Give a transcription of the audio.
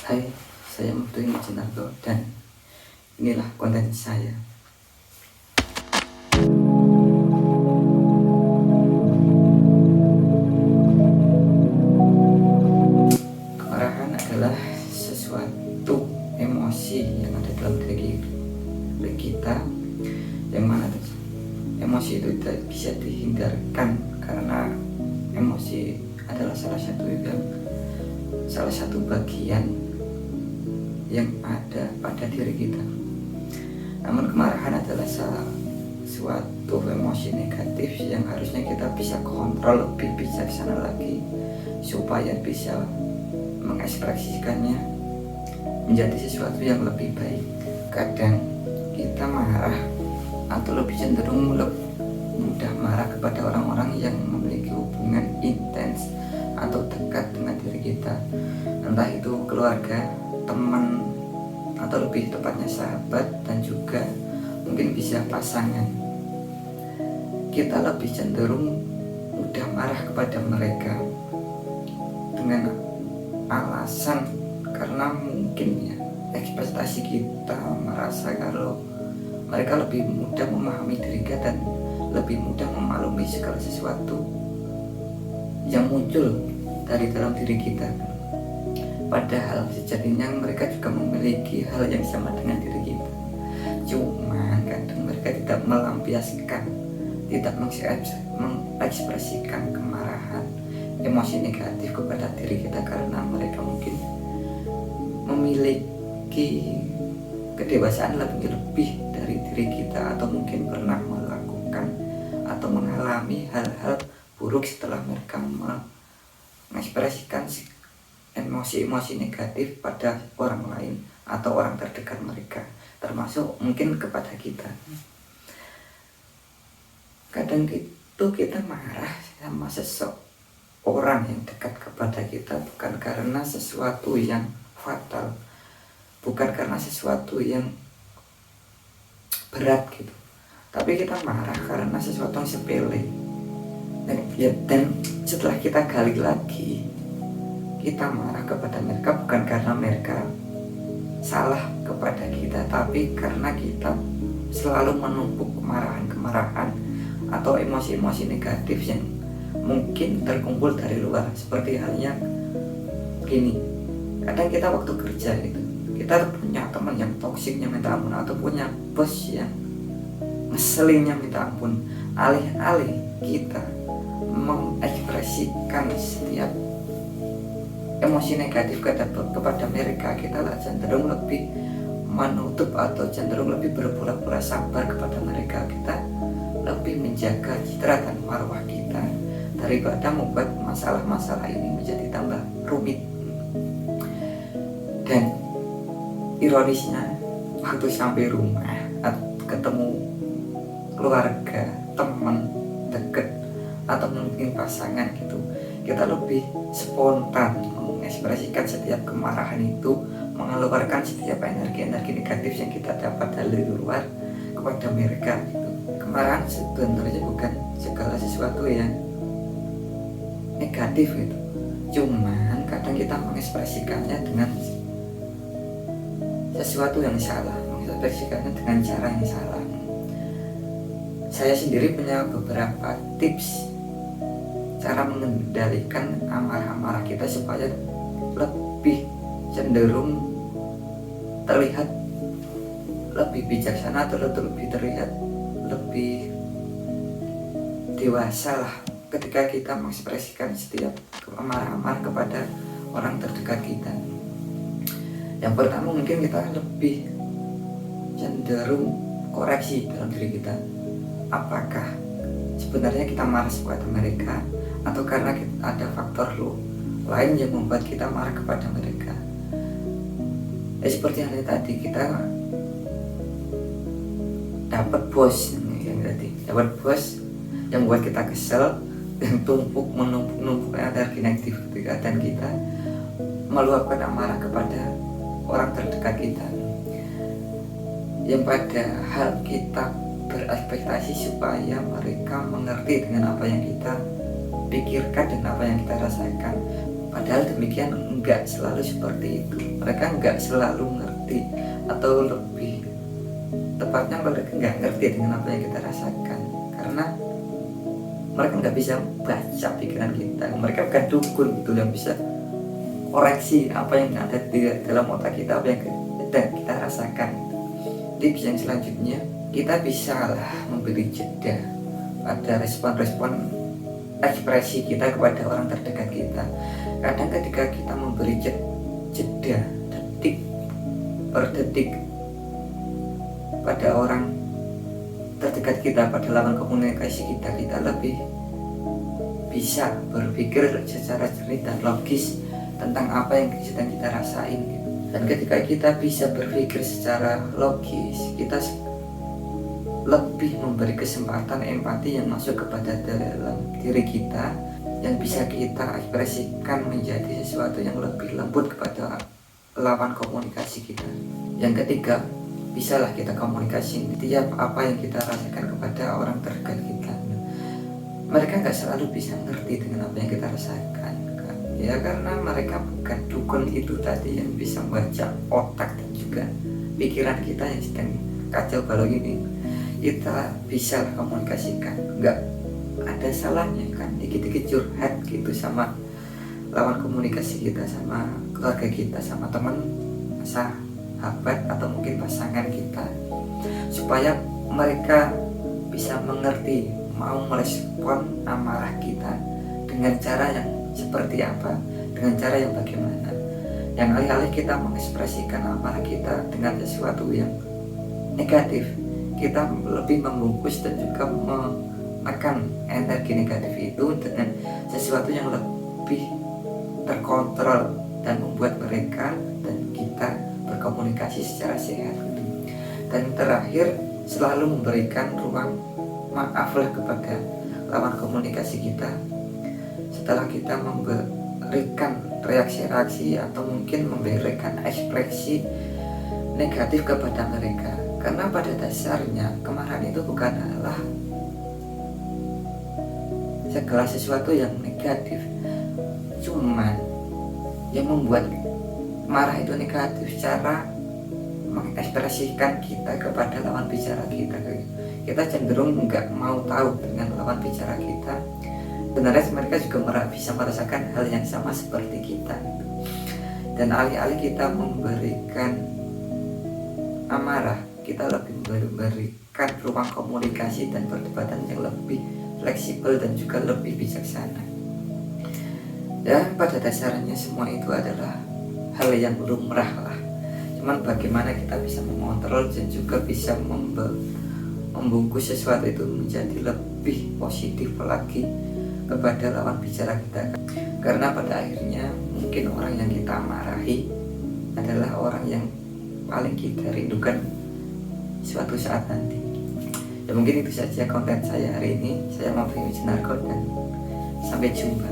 Hai, saya Mufti Jinarto dan inilah konten saya. Kemarahan adalah sesuatu emosi yang ada dalam diri kita, yang mana emosi itu tidak bisa dihindarkan karena emosi adalah salah satu bagian yang ada pada diri kita. Namun kemarahan adalah suatu emosi negatif yang harusnya kita bisa kontrol lebih bijaksana lagi supaya bisa mengekspresikannya menjadi sesuatu yang lebih baik. Kadang kita marah atau lebih cenderung mudah marah kepada orang-orang yang memiliki hubungan intens atau dekat dengan diri kita, entah itu keluarga, teman, atau lebih tepatnya sahabat, dan juga mungkin bisa pasangan. Kita lebih cenderung mudah marah kepada mereka dengan alasan karena mungkin ya ekspektasi kita merasa kalau mereka lebih mudah memahami diri kita dan lebih mudah memaklumi segala sesuatu yang muncul dari dalam diri kita. Padahal sejatinya mereka juga memiliki hal yang sama dengan diri kita. Cuman kadang mereka tidak melampiaskan, tidak mengekspresikan kemarahan, emosi negatif kepada diri kita karena mereka mungkin memiliki kedewasaan lebih dari diri kita, atau mungkin pernah melakukan atau mengalami hal-hal buruk setelah mereka mengekspresikan emosi-emosi negatif pada orang lain atau orang terdekat mereka, termasuk mungkin kepada kita. Kadang itu kita marah sama seseorang yang dekat kepada kita bukan karena sesuatu yang fatal, bukan karena sesuatu yang berat gitu, tapi kita marah karena sesuatu yang sepele. Dan setelah kita gali lagi, kita marah kepada mereka bukan karena mereka salah kepada kita, tapi karena kita selalu menumpuk kemarahan atau emosi-emosi negatif yang mungkin terkumpul dari luar. Seperti halnya gini, kadang kita waktu kerja gitu, kita punya teman yang toksiknya minta ampun, atau punya bos yang ngeselinnya minta ampun. Alih-alih kita mengekspresikan setiap emosi negatif kepada mereka, kita cenderung lebih menutup atau cenderung lebih berpura-pura sabar kepada mereka. Kita lebih menjaga citra dan marwah kita daripada membuat masalah-masalah ini menjadi tambah rumit. Dan ironisnya, waktu sampai rumah ketemu keluarga, teman dekat, atau mungkin pasangan gitu, kita lebih spontan mengekspresikan setiap kemarahan itu, mengeluarkan setiap energi-energi negatif yang kita dapat dari luar kepada mereka gitu. Kemarahan sebenarnya bukan segala sesuatu yang negatif gitu, cuman kadang kita mengekspresikannya dengan sesuatu yang salah, mengekspresikannya dengan cara yang salah. Saya sendiri punya beberapa tips cara mengendalikan amarah-amarah kita supaya lebih cenderung terlihat lebih bijaksana, atau lebih terlihat lebih dewasa lah ketika kita mengekspresikan setiap amarah-amarah kepada orang terdekat kita. Yang pertama, mungkin kita lebih cenderung koreksi dalam diri kita. Apakah sebenarnya kita marah kepada mereka, atau karena ada faktor lain yang membuat kita marah kepada mereka. Seperti yang tadi, kita dapat bos yang membuat kita kesel dan menumpuk energi negatif ketika, dan kita meluapkan amarah kepada orang terdekat kita, yang padahal kita berekspektasi supaya mereka mengerti dengan apa yang kita pikirkan dan apa yang kita rasakan. Padahal demikian enggak selalu seperti itu. Mereka enggak selalu ngerti, atau lebih tepatnya mereka enggak ngerti dengan apa yang kita rasakan, karena mereka nggak bisa baca pikiran kita. Mereka bukan dukun gitu yang bisa koreksi apa yang ada di dalam otak kita, apa yang kita rasakan. Tips yang selanjutnya, kita bisa lah memberi jeda pada respon-respon ekspresi kita kepada orang terdekat kita. Kadang ketika kita memberi jeda detik per detik pada orang terdekat kita, pada lawan komunikasi kita, kita lebih bisa berpikir secara jernih dan logis tentang apa yang sedang kita rasain gitu. Dan ketika kita bisa berpikir secara logis, kita lebih memberi kesempatan empati yang masuk kepada dalam diri kita, yang bisa kita ekspresikan menjadi sesuatu yang lebih lembut kepada lawan komunikasi kita. Yang ketiga, bisalah kita komunikasi tiap apa yang kita rasakan kepada orang terdekat kita. Mereka nggak selalu bisa ngerti dengan apa yang kita rasakan kan? Ya karena mereka bukan dukun itu tadi yang bisa membaca otak dan juga pikiran kita yang sedang kacau balau ini. Kita bisa komunikasikan, nggak ada salahnya kan, dikit-dikit curhat gitu sama lawan komunikasi kita, sama keluarga kita, sama teman, sahabat, atau mungkin pasangan kita, supaya mereka bisa mengerti, mau merespon amarah kita dengan cara yang seperti apa, dengan cara yang bagaimana. Yang alih-alih kita mengekspresikan amarah kita dengan sesuatu yang negatif, kita lebih membungkus dan juga menekan energi negatif itu dengan sesuatu yang lebih terkontrol dan membuat mereka dan kita berkomunikasi secara sehat. Dan terakhir, selalu memberikan ruang maaflah kepada lawan komunikasi kita setelah kita memberikan reaksi-reaksi atau mungkin memberikan ekspresi negatif kepada mereka. Karena pada dasarnya kemarahan itu bukanlah segala sesuatu yang negatif, cuman yang membuat marah itu negatif cara mengekspresikan kita kepada lawan bicara kita. Kita cenderung nggak mau tahu dengan lawan bicara kita. Sebenarnya mereka juga bisa merasakan hal yang sama seperti kita. Dan alih-alih kita memberikan amarah, kita lebih memberikan ruang komunikasi dan perdebatan yang lebih fleksibel dan juga lebih bijaksana. Dan pada dasarnya semua itu adalah hal yang lumrah lah. Cuman bagaimana kita bisa mengontrol dan juga bisa membungkus sesuatu itu menjadi lebih positif lagi kepada lawan bicara kita. Karena pada akhirnya mungkin orang yang kita marahi adalah orang yang paling kita rindukan suatu saat nanti. Ya mungkin itu saja konten saya hari ini. Saya Mafri Wijnarko dan sampai jumpa.